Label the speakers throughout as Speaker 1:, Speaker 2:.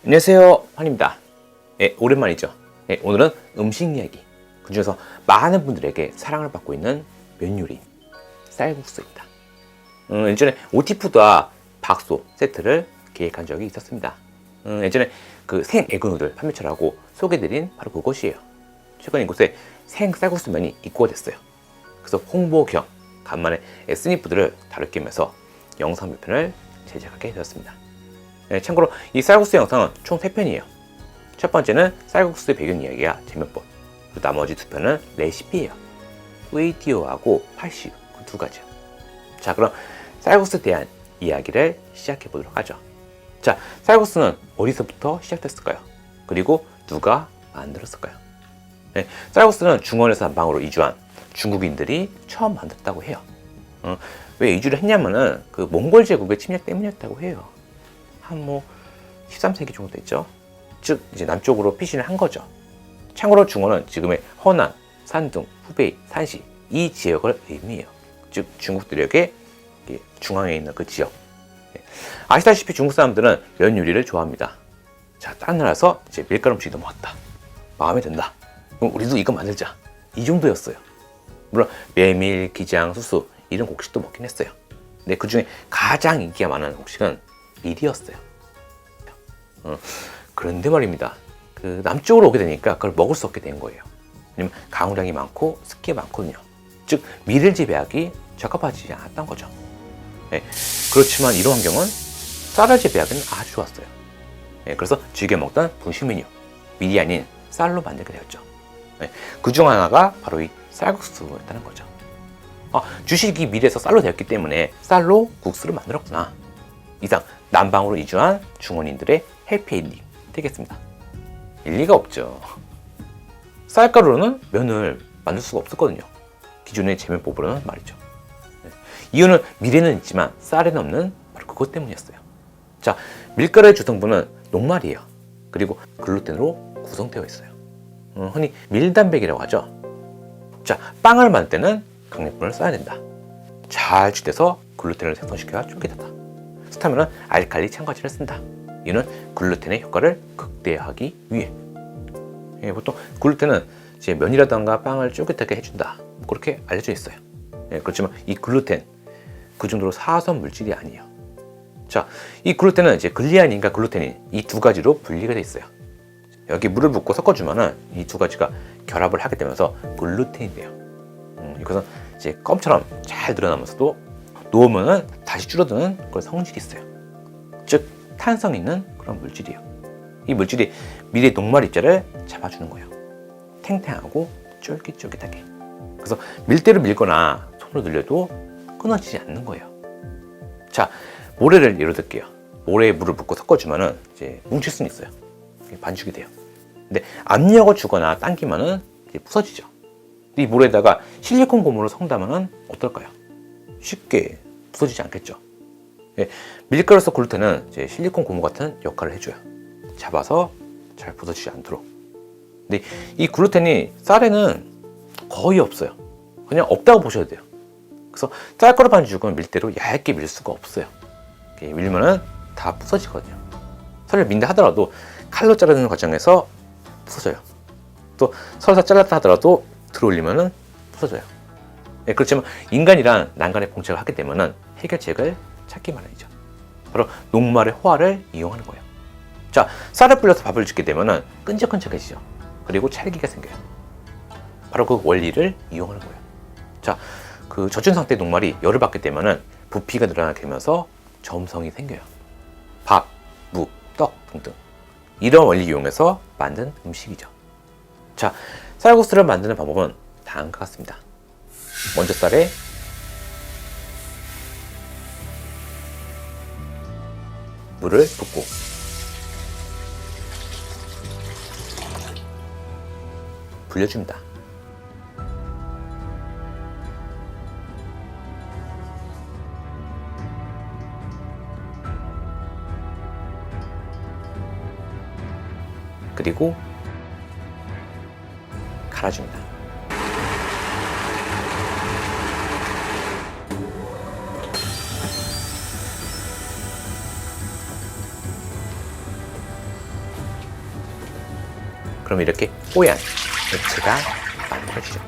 Speaker 1: 안녕하세요, 환입니다. 오랜만이죠. 오늘은 음식 이야기, 그 중에서 많은 분들에게 사랑을 받고 있는 면 요리 쌀국수입니다. 예전에 오티푸드와 박소 세트를 기획한 적이 있었습니다. 예전에 그 생에그누들 판매처라고 소개드린 바로 그것이에요. 최근 이곳에 생 쌀국수면이 입고가 됐어요. 그래서 홍보 겸 간만에 에스니푸드를 다룰 겸해서 영상 몇 편을 제작하게 되었습니다. 참고로 이 쌀국수 영상은 총 3편이에요. 첫 번째는 쌀국수의 배경 이야기와 재면법, 그리고 나머지 2편은 레시피예요. 웨이티오하고 팔시유, 그 2가지요. 자, 그럼 쌀국수에 대한 이야기를 시작해 보도록 하죠. 자, 쌀국수는 어디서부터 시작됐을까요? 그리고 누가 만들었을까요? 쌀국수는 중원에서 남방으로 이주한 중국인들이 처음 만들었다고 해요. 왜 이주를 했냐면은 그 몽골 제국의 침략 때문이었다고 해요. 한 13세기 정도 됐죠. 즉 이제 남쪽으로 피신을 한 거죠. 참고로 중원은 지금의 허난, 산둥, 후베이, 산시 이 지역을 의미해요. 즉 중국들에게 중앙에 있는 그 지역. 아시다시피 중국 사람들은 면 요리를 좋아합니다. 자, 다른 나라에서 이제 밀가루 음식이 넘어왔다. 마음에 든다. 그럼 우리도 이거 만들자. 이 정도였어요. 물론 메밀, 기장, 수수 이런 곡식도 먹긴 했어요. 근데 그 중에 가장 인기가 많은 곡식은 밀이었어요. 그런데 말입니다. 그 남쪽으로 오게 되니까 그걸 먹을 수 없게 된 거예요. 왜냐면 강우량이 많고 습기가 많거든요. 즉 밀을 재배하기 적합하지 않았던 거죠. 그렇지만 이런 환경은 쌀을 재배하기는 아주 좋았어요. 그래서 즐겨 먹던 분식 메뉴 밀이 아닌 쌀로 만들게 되었죠. 그 중 하나가 바로 이 쌀국수였다는 거죠. 주식이 밀에서 쌀로 되었기 때문에 쌀로 국수를 만들었구나. 이상 남방으로 이주한 중원인들의 해피엔딩 되겠습니다. 일리가 없죠. 쌀가루로는 면을 만들 수가 없었거든요. 기존의 재면법으로는 말이죠. 이유는 밀에는 있지만 쌀에는 없는 바로 그것 때문이었어요. 자, 밀가루의 주성분은 녹말이에요. 그리고 글루텐으로 구성되어 있어요. 흔히 밀단백이라고 하죠. 자, 빵을 만들 때는 강력분을 써야 된다. 잘 쥐대서 글루텐을 생성시켜야 쫄깃하다. 스타면은 알칼리 첨가제를 쓴다. 이는 글루텐의 효과를 극대화하기 위해. 보통 글루텐은 이제 면이라던가 빵을 쫄깃하게 해준다. 그렇게 알려져 있어요. 그렇지만 이 글루텐 그 정도로 사선 물질이 아니에요. 자, 이 글루텐은 이제 글리아닌과 글루테닌 이 2가지로 분리가 돼 있어요. 여기 물을 붓고 섞어주면은 이 2가지가 결합을 하게 되면서 글루텐이 돼요. 이것은 이제 껌처럼 잘 늘어나면서도 놓으면은 다시 줄어드는 그런 성질이 있어요. 즉 탄성 있는 그런 물질이에요. 이 물질이 밀의 녹말 입자를 잡아주는 거예요. 탱탱하고 쫄깃쫄깃하게. 그래서 밀대로 밀거나 손으로 늘려도 끊어지지 않는 거예요. 자, 모래를 예로 들게요. 모래에 물을 붓고 섞어주면은 이제 뭉칠 수는 있어요. 반죽이 돼요. 근데 압력을 주거나 당기면은 이제 부서지죠. 이 모래에다가 실리콘 고무를 섞는다면은 어떨까요? 쉽게 부서지지 않겠죠. 밀가루 속 글루텐은 이제 실리콘 고무 같은 역할을 해줘요. 잡아서 잘 부서지지 않도록. 근데 이 글루텐이 쌀에는 거의 없어요. 그냥 없다고 보셔야 돼요. 그래서 쌀가루 반죽은 밀대로 얇게 밀 수가 없어요. 밀면은 다 부서지거든요. 설령 민다 하더라도 칼로 자르는 과정에서 부서져요. 또 설사 잘랐다 하더라도 들어올리면은 부서져요. 그렇지만 인간이란 난간에 봉착을 하게 되면은 해결책을 찾기 마련이죠. 바로 녹말의 호화를 이용하는 거예요. 자, 쌀을 불려서 밥을 짓게 되면은 끈적끈적해지죠. 그리고 찰기가 생겨요. 바로 그 원리를 이용하는 거예요. 자, 그 젖은 상태의 녹말이 열을 받게 되면은 부피가 늘어나게 되면서 점성이 생겨요. 밥, 무, 떡 등등 이런 원리 이용해서 만든 음식이죠. 자, 쌀국수를 만드는 방법은 다음과 같습니다. 먼저 쌀에 물을 붓고 불려줍니다. 그리고 갈아줍니다. 그럼 이렇게 뽀얀 액체가 만들어지죠.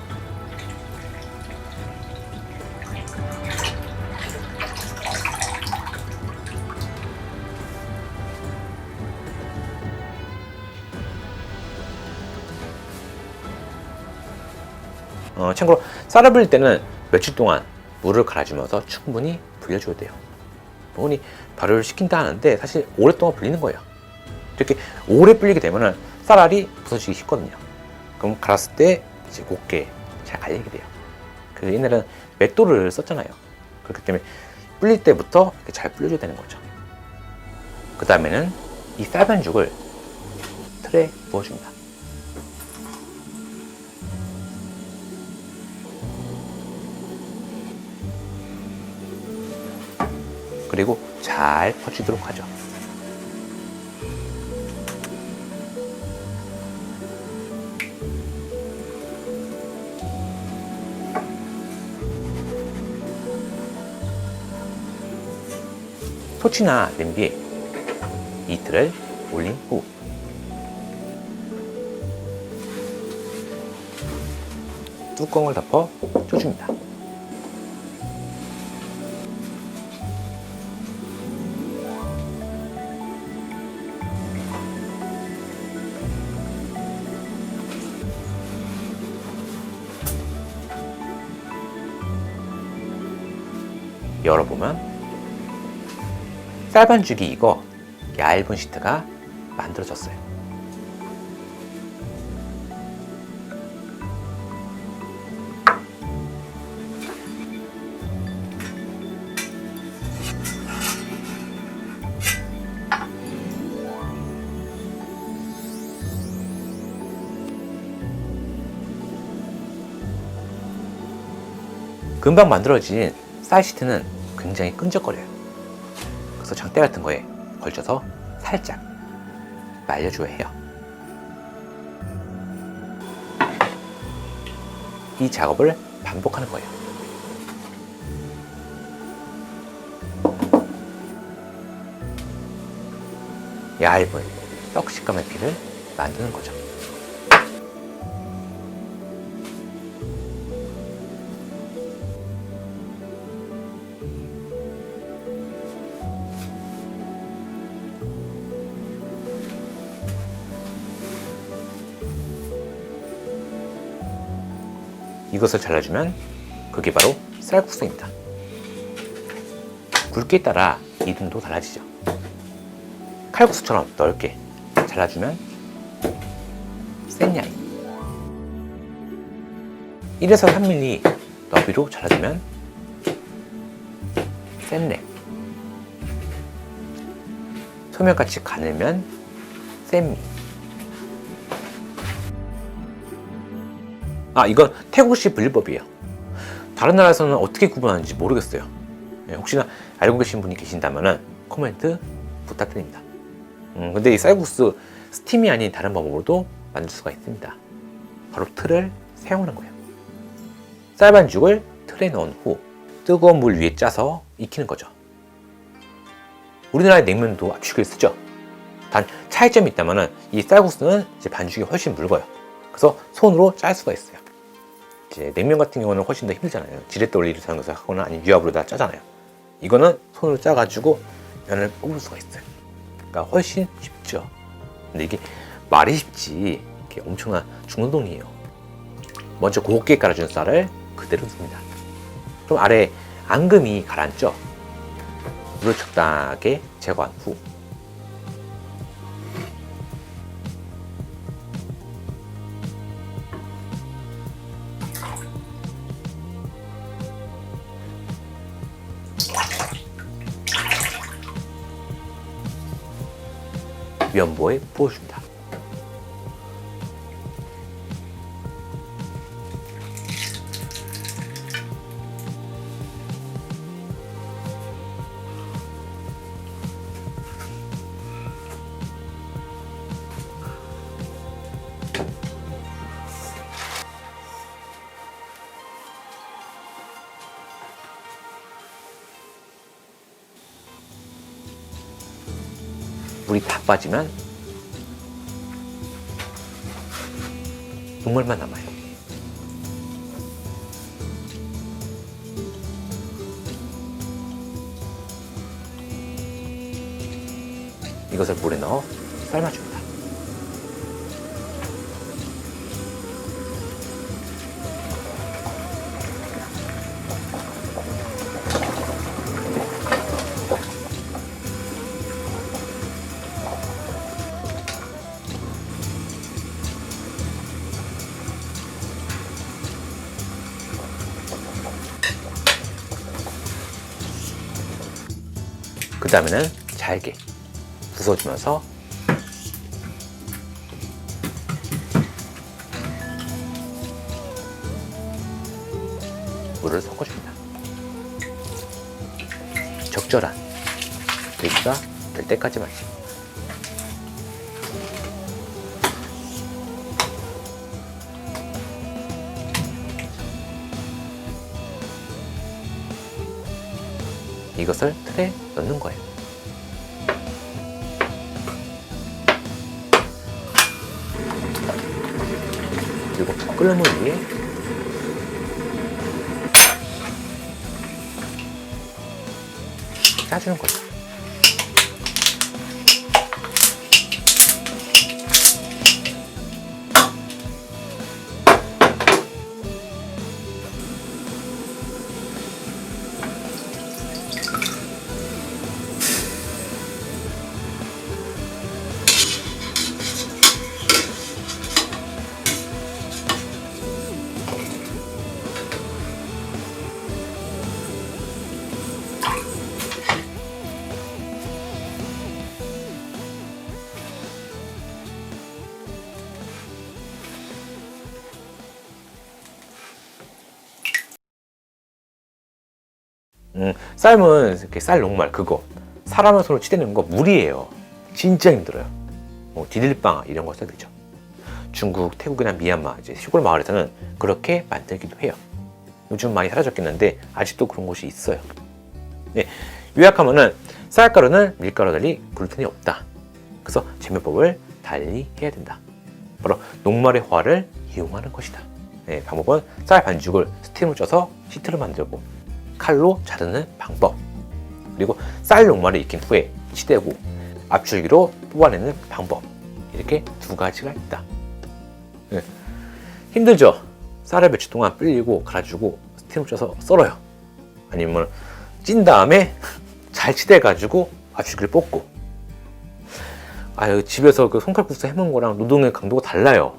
Speaker 1: 참고로 쌀을 불릴 때는 며칠 동안 물을 갈아주면서 충분히 불려줘야 돼요. 흔히 발효를 시킨다 하는데 사실 오랫동안 불리는 거예요. 이렇게 오래 불리게 되면 쌀알이 부서지기 쉽거든요. 그럼 갈았을 때 이제 곱게 잘 갈리게 돼요. 그 옛날에는 맷돌을 썼잖아요. 그렇기 때문에 불릴 때부터 이렇게 잘 불려줘야 되는 거죠. 그 다음에는 이 쌀반죽을 틀에 부어줍니다. 그리고 잘 퍼지도록 하죠. 토치나 냄비에 이틀을 올린 후 뚜껑을 덮어 쪼줍니다. 열어보면 쌀반죽이 익어 얇은 시트가 만들어졌어요. 금방 만들어진 쌀 시트는 굉장히 끈적거려요. 그래서 장대 같은 거에 걸쳐서 살짝 말려줘야 해요. 이 작업을 반복하는 거예요. 얇은 떡 식감의 피를 만드는 거죠. 이것을 잘라주면 그게 바로 쌀국수입니다. 굵기에 따라 이름도 달라지죠. 칼국수처럼 넓게 잘라주면 센야이, 1에서 3mm 너비로 잘라주면 센랩, 소면같이 가늘면 센미. 이건 태국식 분리법이에요. 다른 나라에서는 어떻게 구분하는지 모르겠어요. 혹시나 알고 계신 분이 계신다면 코멘트 부탁드립니다. 근데 이 쌀국수 스팀이 아닌 다른 방법으로도 만들 수가 있습니다. 바로 틀을 사용하는 거예요. 쌀반죽을 틀에 넣은 후 뜨거운 물 위에 짜서 익히는 거죠. 우리나라의 냉면도 압축을 쓰죠. 단 차이점이 있다면 이 쌀국수는 이제 반죽이 훨씬 묽어요. 그래서 손으로 짤 수가 있어요. 이제 냉면 같은 경우는 훨씬 더 힘들잖아요. 지렛돌리를 사용해서 하거나 아니면 유압으로 다 짜잖아요. 이거는 손으로 짜가지고 면을 뽑을 수가 있어요. 그러니까 훨씬 쉽죠. 근데 이게 말이 쉽지 이게 엄청난 중노동이에요. 먼저 곱게 깔아준 쌀을 그대로 넣습니다. 그럼 아래에 앙금이 가라앉죠. 물을 적당하게 제거한 후 면보에 부어줍니다. 물이 다 빠지면 국물만 남아요. 이것을 물에 넣어 삶아줍니다. 그 다음에는 잘게 부숴주면서 물을 섞어줍니다. 적절한 그릇가 될 때까지만. 이것을 틀에 넣는 거예요. 그리고 끓는 물 위에 짜주는 거죠. 삶은 이렇게 쌀 녹말 그거 사람의 손으로 치대는 거 무리예요. 진짜 힘들어요. 디딜빵 이런 거 써야 되죠. 중국, 태국이나 미얀마 이제 시골 마을에서는 그렇게 만들기도 해요. 요즘 많이 사라졌겠는데 아직도 그런 곳이 있어요. 네, 요약하면은 쌀가루는 밀가루 달리 글루텐이 없다. 그래서 재배법을 달리 해야 된다. 바로 녹말의 화를 이용하는 것이다. 네, 방법은 쌀 반죽을 스팀을 쪄서 시트를 만들고 칼로 자르는 방법, 그리고 쌀 녹말이 익힌 후에 치대고 압출기로 뽑아내는 방법, 이렇게 두 가지가 있다. 네. 힘들죠? 쌀을 며칠 동안 불리고 갈아주고 스팀을 쪄서 썰어요. 아니면 찐 다음에 잘 치대가지고 압출기를 뽑고. 집에서 그 손칼국수 해먹은 거랑 노동의 강도가 달라요.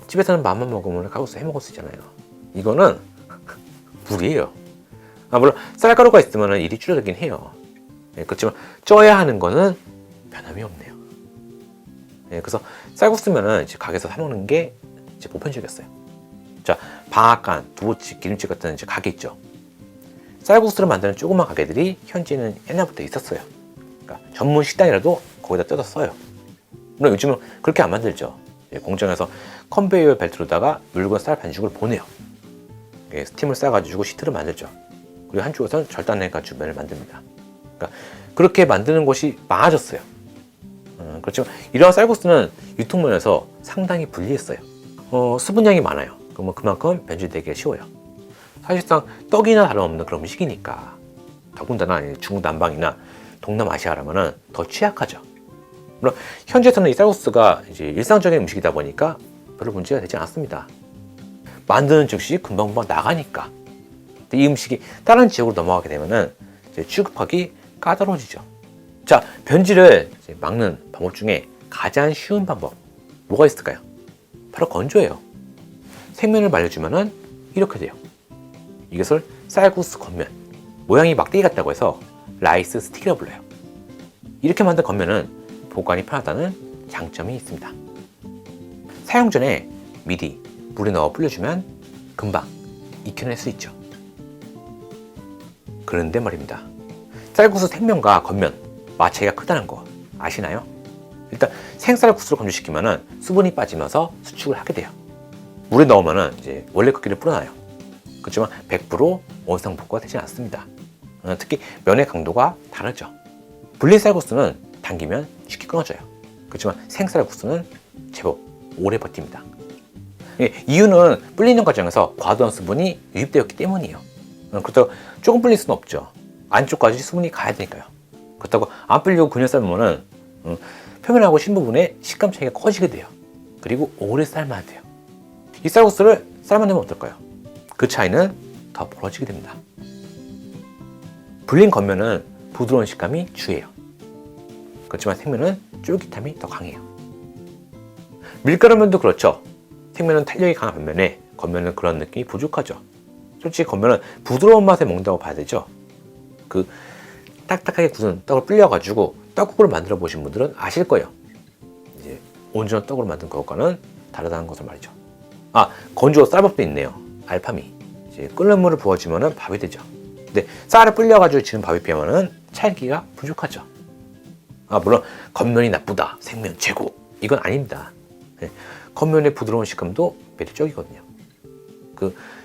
Speaker 1: 집에서는 맘만 먹으면 칼국수 해먹을 수 있잖아요. 이거는 무리예요. 물론 쌀가루가 있으면 일이 줄어들긴 해요. 그렇지만 쪄야 하는 거는 변함이 없네요. 그래서 쌀국수면은 이제 가게에서 사 먹는 게 이제 보편적이었어요. 자, 방앗간, 두부집, 기름집 같은 이제 가게 있죠. 쌀국수를 만드는 조그만 가게들이 현지에는 옛날부터 있었어요. 그러니까 전문 식당이라도 거기다 뜯어서 써요. 물론 요즘은 그렇게 안 만들죠. 공장에서 컨베이어 벨트로다가 묽은 쌀 반죽을 보내요. 스팀을 싸가지고 시트를 만들죠. 그리고 한쪽에서는 절단해가지고 면을 만듭니다. 그러니까 그렇게 만드는 곳이 많아졌어요. 그렇지만 이러한 쌀국수는 유통면에서 상당히 불리했어요. 수분량이 많아요. 그러면 그만큼 변질되기가 쉬워요. 사실상 떡이나 다름없는 그런 음식이니까, 더군다나 중국 남방이나 동남아시아라면 더 취약하죠. 물론 현지에서는 이 쌀국수가 이제 일상적인 음식이다 보니까 별로 문제가 되지 않았습니다. 만드는 즉시 금방금방 나가니까. 이 음식이 다른 지역으로 넘어가게 되면은 이제 취급하기 까다로워지죠. 자, 변질을 이제 막는 방법 중에 가장 쉬운 방법 뭐가 있을까요? 바로 건조예요. 생면을 말려주면은 이렇게 돼요. 이것을 쌀국수 겉면, 모양이 막대기 같다고 해서 라이스 스틱이라고 불러요. 이렇게 만든 겉면은 보관이 편하다는 장점이 있습니다. 사용 전에 미리 물에 넣어 불려주면 금방 익혀낼 수 있죠. 그런데 말입니다. 쌀국수 생면과 겉면 맛 차이가 크다는 거 아시나요? 일단 생쌀국수를 건조시키면 수분이 빠지면서 수축을 하게 돼요. 물에 넣으면 이제 원래 크기를 불어나요. 그렇지만 100% 원상복구가 되지 않습니다. 특히 면의 강도가 다르죠. 불린 쌀국수는 당기면 쉽게 끊어져요. 그렇지만 생쌀국수는 제법 오래 버팁니다. 이유는 불리는 과정에서 과도한 수분이 유입되었기 때문이에요. 그렇다고 조금 불릴 수는 없죠. 안쪽까지 수분이 가야 되니까요. 그렇다고 안 불리고 그냥 삶으면 표면하고 심부분의 식감 차이가 커지게 돼요. 그리고 오래 삶아야 돼요. 이 쌀국수를 삶아내면 어떨까요? 그 차이는 더 벌어지게 됩니다. 불린 겉면은 부드러운 식감이 주예요. 그렇지만 생면은 쫄깃함이 더 강해요. 밀가루면도 그렇죠. 생면은 탄력이 강한 반면에 겉면은 그런 느낌이 부족하죠. 솔직히 겉면은 부드러운 맛에 먹는다고 봐야 되죠. 그 딱딱하게 굳은 떡을 불려가지고 떡국을 만들어 보신 분들은 아실 거예요. 이제 온전한 떡으로 만든 것과는 다르다는 것을 말이죠. 건조 쌀밥도 있네요. 알파미. 이제 끓는 물을 부어주면 밥이 되죠. 근데 쌀을 불려가지고 지금 밥에 비하면 찰기가 부족하죠. 물론 겉면이 나쁘다, 생면 최고, 이건 아닙니다. 겉면의 부드러운 식감도 매력적이거든요.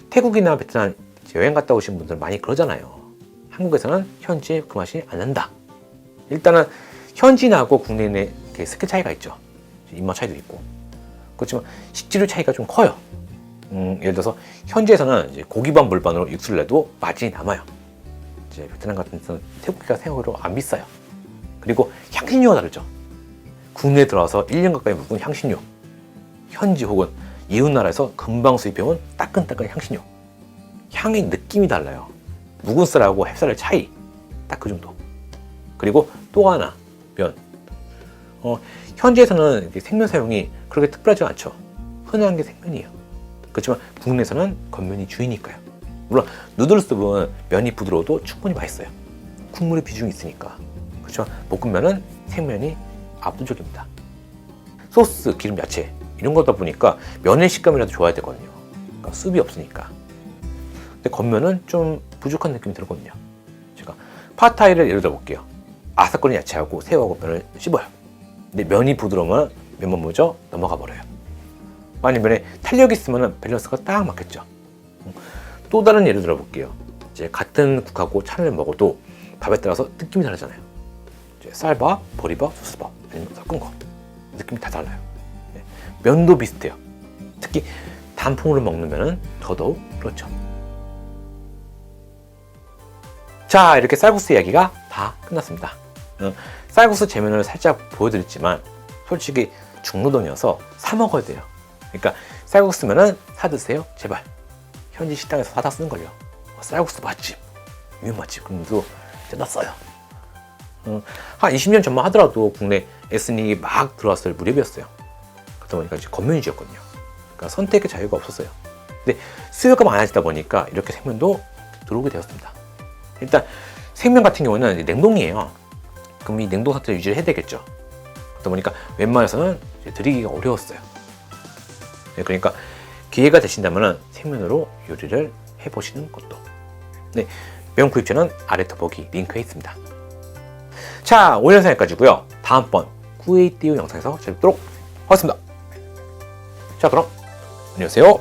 Speaker 1: 태국이나 베트남 여행 갔다 오신 분들 많이 그러잖아요. 한국에서는 현지에 그 맛이 안 난다. 일단은 현지인하고 국내인의 스킬 차이가 있죠. 입맛 차이도 있고. 그렇지만 식재료 차이가 좀 커요. 예를 들어서 현지에서는 이제 고기반 물반으로 육수를 내도 맛이 남아요. 이제 베트남 같은 데서는 태국기가 생각으로 안 비싸요. 그리고 향신료가 다르죠. 국내에 들어와서 1년 가까이 묵은 향신료. 현지 혹은 이웃나라에서 금방 수입해온 따끈따끈 향신료. 향의 느낌이 달라요. 묵은 쌀하고 햅쌀의 차이. 딱 그 정도. 그리고 또 하나, 면. 현지에서는 생면 사용이 그렇게 특별하지 않죠. 흔한 게 생면이에요. 그렇지만 국내에서는 겉면이 주이니까요. 물론 누들숲은 면이 부드러워도 충분히 맛있어요. 국물의 비중이 있으니까. 그렇지만 볶음면은 생면이 압도적입니다. 소스, 기름, 야채 이런 거다 보니까 면의 식감이라도 좋아야 되거든요. 그러니까 숲이 없으니까. 근데 겉면은 좀 부족한 느낌이 들거든요. 제가 팟타이를 예를 들어 볼게요. 아삭거리는 야채하고 새우하고 면을 씹어요. 근데 면이 부드러우면 면만 먼저 넘어가 버려요. 만약 면에 탄력이 있으면 밸런스가 딱 맞겠죠. 또 다른 예를 들어 볼게요. 이제 같은 국하고 차를 먹어도 밥에 따라서 느낌이 다르잖아요. 이제 쌀밥, 보리밥, 소스밥 아니면 섞은 거 느낌이 다 달라요. 면도 비슷해요. 특히 단품으로 먹는 면은 더더욱 그렇죠. 자, 이렇게 쌀국수 이야기가 다 끝났습니다. 쌀국수 재면을 살짝 보여드렸지만 솔직히 중노동이어서 사 먹어야 돼요. 그러니까 쌀국수면은 사 드세요, 제발. 현지 식당에서 사다 쓰는 걸요. 쌀국수 맛집, 유명 맛집 그런데도 진짜 써요. 한 20년 전만 하더라도 국내 에스닉이 막 들어왔을 무렵이었어요. 그러다 보니까 이제 겉면위주였거든요. 그러니까 선택의 자유가 없었어요. 근데 수요가 많아지다 보니까 이렇게 생면도 들어오게 되었습니다. 일단 생면 같은 경우는 냉동이에요. 그럼 이 냉동 상태를 유지를 해야 되겠죠. 그러다 보니까 웬만해서는 드리기가 어려웠어요. 그러니까 기회가 되신다면 생면으로 요리를 해보시는 것도. 네, 면 구입처는 아래 더보기 링크에 있습니다. 자, 오늘 영상 여기까지고요. 다음번 구이띠우 영상에서 찾아뵙도록 하겠습니다. 자, 그럼 안녕히 계세요.